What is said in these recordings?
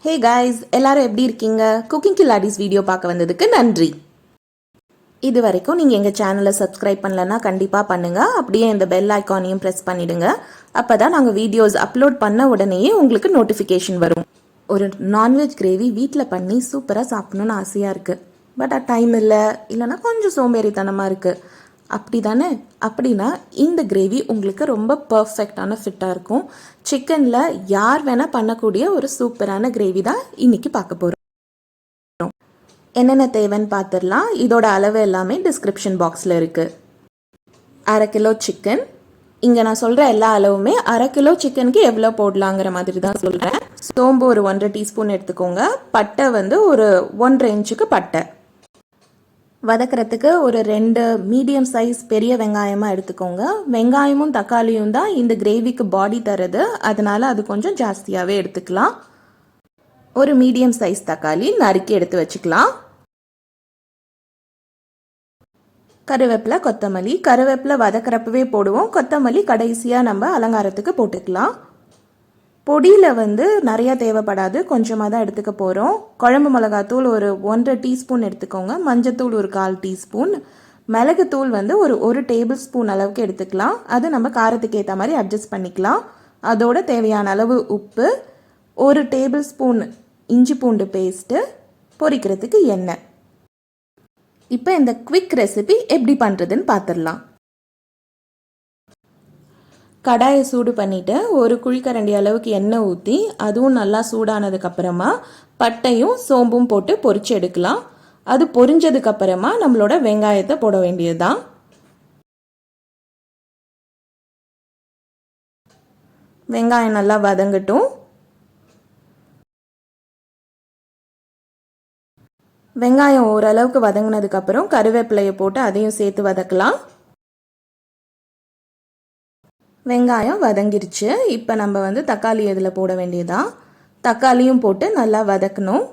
Hey guys, எல்லாரும் எப்படி இருக்கீங்க? குக்கிங் கில்லாடிஸ் வீடியோ பார்க்க வந்ததுக்கு நன்றி. இது வரைக்கும் நீங்கள் எங்கள் சேனலை சப்ஸ்கிரைப் பண்ணலன்னா கண்டிப்பாக பண்ணுங்கள். அப்படியே இந்த பெல் ஐக்கானையும் ப்ரெஸ் பண்ணிவிடுங்க. அப்போ தான் நாங்கள் வீடியோஸ் அப்லோட் பண்ண உடனேயே உங்களுக்கு நோட்டிஃபிகேஷன் வரும். ஒரு நான்வெஜ் கிரேவி வீட்டில் பண்ணி சூப்பராக சாப்பிடணுன்னு ஆசையாக இருக்குது. பட் டைம் இல்லைன்னா கொஞ்சம் சோம்பேறித்தனமாக இருக்குது. அப்படி தானே? அப்படின்னா இந்த கிரேவி உங்களுக்கு ரொம்ப பர்ஃபெக்டான ஃபிட்டாக இருக்கும். சிக்கனில் யார் வேணால் பண்ணக்கூடிய ஒரு சூப்பரான கிரேவி தான் இன்றைக்கி பார்க்க போகிறோம். என்னென்ன தேவைன்னு பார்த்துடலாம். இதோட அளவு எல்லாமே டிஸ்கிரிப்ஷன் பாக்ஸில் இருக்குது. 1/2 கிலோ சிக்கன். இங்கே நான் சொல்கிற எல்லா அளவுமே 1/2 கிலோ சிக்கனுக்கு எவ்வளோ போடலாங்கிற மாதிரி தான் சொல்கிறேன். சோம்பு ஒரு 1.5 டீஸ்பூன் எடுத்துக்கோங்க. பட்டை ஒரு 1.5 இன்ச்சுக்கு பட்டை. வதக்கிறதுக்கு ஒரு 2 மீடியம் சைஸ் பெரிய வெங்காயமாக எடுத்துக்கோங்க. வெங்காயமும் தக்காளியும் தான் இந்த கிரேவிக்கு பாடி தருது, அதனால அது கொஞ்சம் ஜாஸ்தியாகவே எடுத்துக்கலாம். ஒரு மீடியம் சைஸ் தக்காளி நறுக்கி எடுத்து வச்சுக்கலாம். கருவேப்பிலை, கொத்தமல்லி. கருவேப்பிலை வதக்கிறப்பவே போடுவோம், கொத்தமல்லி கடைசியாக நம்ம அலங்காரத்துக்கு போட்டுக்கலாம். பொடியில் நிறையா தேவைப்படாது, கொஞ்சமாக தான் எடுத்துக்க போகிறோம். குழம்பு மிளகாத்தூள் ஒரு 1.5 டீஸ்பூன் எடுத்துக்கோங்க. மஞ்சத்தூள் ஒரு 1/4 டீஸ்பூன். மிளகுத்தூள் ஒரு டேபிள் ஸ்பூன் அளவுக்கு எடுத்துக்கலாம். அது நம்ம காரத்துக்கு ஏற்ற மாதிரி அட்ஜஸ்ட் பண்ணிக்கலாம். அதோட தேவையான அளவு உப்பு, ஒரு டேபிள் ஸ்பூன் இஞ்சி பூண்டு பேஸ்ட்டு, பொரிக்கிறதுக்கு எண்ணெய். இப்போ இந்த குவிக் ரெசிபி எப்படி பண்ணுறதுன்னு பார்த்துடலாம். கடாயை சூடு பண்ணிவிட்டு ஒரு குழிக்கரண்டி அளவுக்கு எண்ணெய் ஊற்றி அதுவும் நல்லா சூடானதுக்கப்புறமா பட்டையும் சோம்பும் போட்டு பொரிச்சு எடுக்கலாம். அது பொரிஞ்சதுக்கப்புறமா நம்மளோட வெங்காயத்தை போட வேண்டியது தான். வெங்காயம் நல்லா வதங்கட்டும். வெங்காயம் ஓரளவுக்கு வதங்கினதுக்கப்புறம் கருவேப்பிலையை போட்டு அதையும் சேர்த்து வதக்கலாம். வெங்காயம் வதங்கிருச்சு. இப்போ நம்ம தக்காளி இதில் போட வேண்டியதான். தக்காளியும் போட்டு நல்லா வதக்கணும்.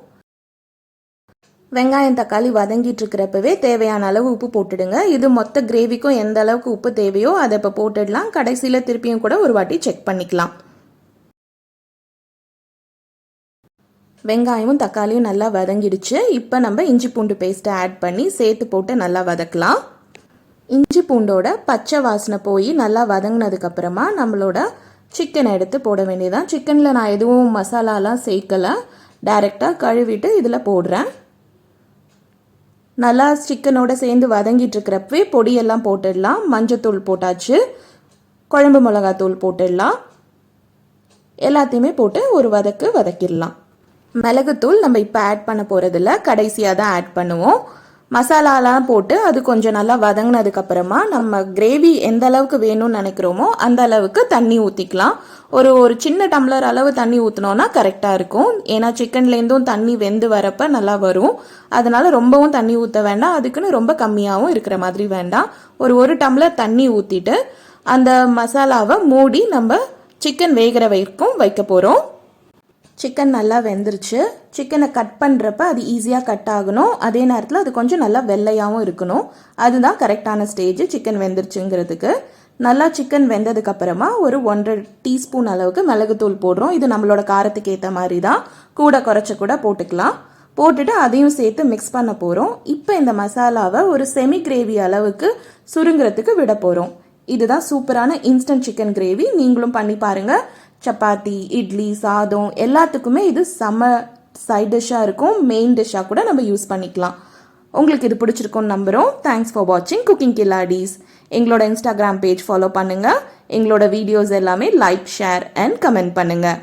வெங்காயம் தக்காளி வதங்கிட்டு இருக்கிறப்பவே தேவையான அளவு உப்பு போட்டுடுங்க. இது மொத்த கிரேவிக்கும் எந்த அளவுக்கு உப்பு தேவையோ அதை இப்போ போட்டுடலாம். கடைசியில் திருப்பியும் கூட ஒரு வாட்டி செக் பண்ணிக்கலாம். வெங்காயமும் தக்காளியும் நல்லா வதங்கிடுச்சு. இப்போ நம்ம இஞ்சி பூண்டு பேஸ்ட்டை ஆட் பண்ணி சேர்த்து போட்டு நல்லா வதக்கலாம். இஞ்சி பூண்டோட பச்சை வாசனை போய் நல்லா வதங்கினதுக்கப்புறமா நம்மளோட சிக்கனை எடுத்து போட வேண்டியதான். சிக்கனில் நான் எதுவும் மசாலாலாம் சேர்க்கலை, டைரெக்டாக கழுவிட்டு இதில் போடுறேன். நல்லா சிக்கனோட சேர்ந்து வதங்கிட்டு இருக்கிறப்பவே பொடியெல்லாம் போட்டுடலாம். மஞ்சத்தூள் போட்டாச்சு, குழம்பு மிளகாத்தூள் போட்டுடலாம். எல்லாத்தையுமே போட்டு ஒரு வதக்கிடலாம். மிளகுத்தூள் நம்ம இப்போ ஆட் பண்ண போகிறதில்ல, கடைசியாக தான் ஆட் பண்ணுவோம். மசாலாலாம் போட்டு அது கொஞ்சம் நல்லா வதங்கினதுக்கப்புறமா நம்ம கிரேவி எந்த அளவுக்கு வேணும்னு நினைக்கிறோமோ அந்த அளவுக்கு தண்ணி ஊற்றிக்கலாம். ஒரு சின்ன டம்ளர் அளவு தண்ணி ஊற்றினோன்னா கரெக்டாக இருக்கும். ஏன்னா சிக்கன்லேருந்தும் தண்ணி வெந்து வரப்போ நல்லா வரும். அதனால ரொம்பவும் தண்ணி ஊற்ற வேண்டாம், அதுக்குன்னு ரொம்ப கம்மியாகவும் இருக்கிற மாதிரி வேண்டாம். ஒரு டம்ளர் தண்ணி ஊற்றிட்டு அந்த மசாலாவை மூடி நம்ம சிக்கன் வேகிற வரைக்கும் வைக்க போகிறோம். சிக்கன் நல்லா வெந்துருச்சு. சிக்கனை கட் பண்ணுறப்ப அது ஈஸியாக கட் ஆகணும். அதே நேரத்தில் அது கொஞ்சம் நல்லா வெள்ளையாகவும் இருக்கணும். அதுதான் கரெக்டான ஸ்டேஜ் சிக்கன் வெந்துருச்சுங்கிறதுக்கு. நல்லா சிக்கன் வெந்ததுக்கப்புறமா ஒரு 1.5 டீஸ்பூன் அளவுக்கு மிளகுத்தூள் போடுறோம். இது நம்மளோட காரத்துக்கு ஏற்ற மாதிரி தான், கூட குறைச்ச கூட போட்டுக்கலாம். போட்டுட்டு அதையும் சேர்த்து மிக்ஸ் பண்ண போகிறோம். இப்போ இந்த மசாலாவை ஒரு செமி கிரேவி அளவுக்கு சுருங்கிறதுக்கு விட போகிறோம். இதுதான் சூப்பரான இன்ஸ்டன்ட் சிக்கன் கிரேவி. நீங்களும் பண்ணி பாருங்கள். சப்பாத்தி, இட்லி, சாதம் எல்லாத்துக்குமே இது செம்ம சைட் டிஷ்ஷாக இருக்கும். மெயின் டிஷ்ஷாக கூட நம்ம யூஸ் பண்ணிக்கலாம். உங்களுக்கு இது பிடிச்சிருக்கும்னு நம்புகிறோம். தேங்க்ஸ் ஃபார் வாட்சிங் குக்கிங் கில்லாடிஸ். எங்களோட இன்ஸ்டாகிராம் பேஜ் ஃபாலோ பண்ணுங்கள். எங்களோட வீடியோஸ் எல்லாமே லைக், ஷேர் அண்ட் கமெண்ட் பண்ணுங்கள்.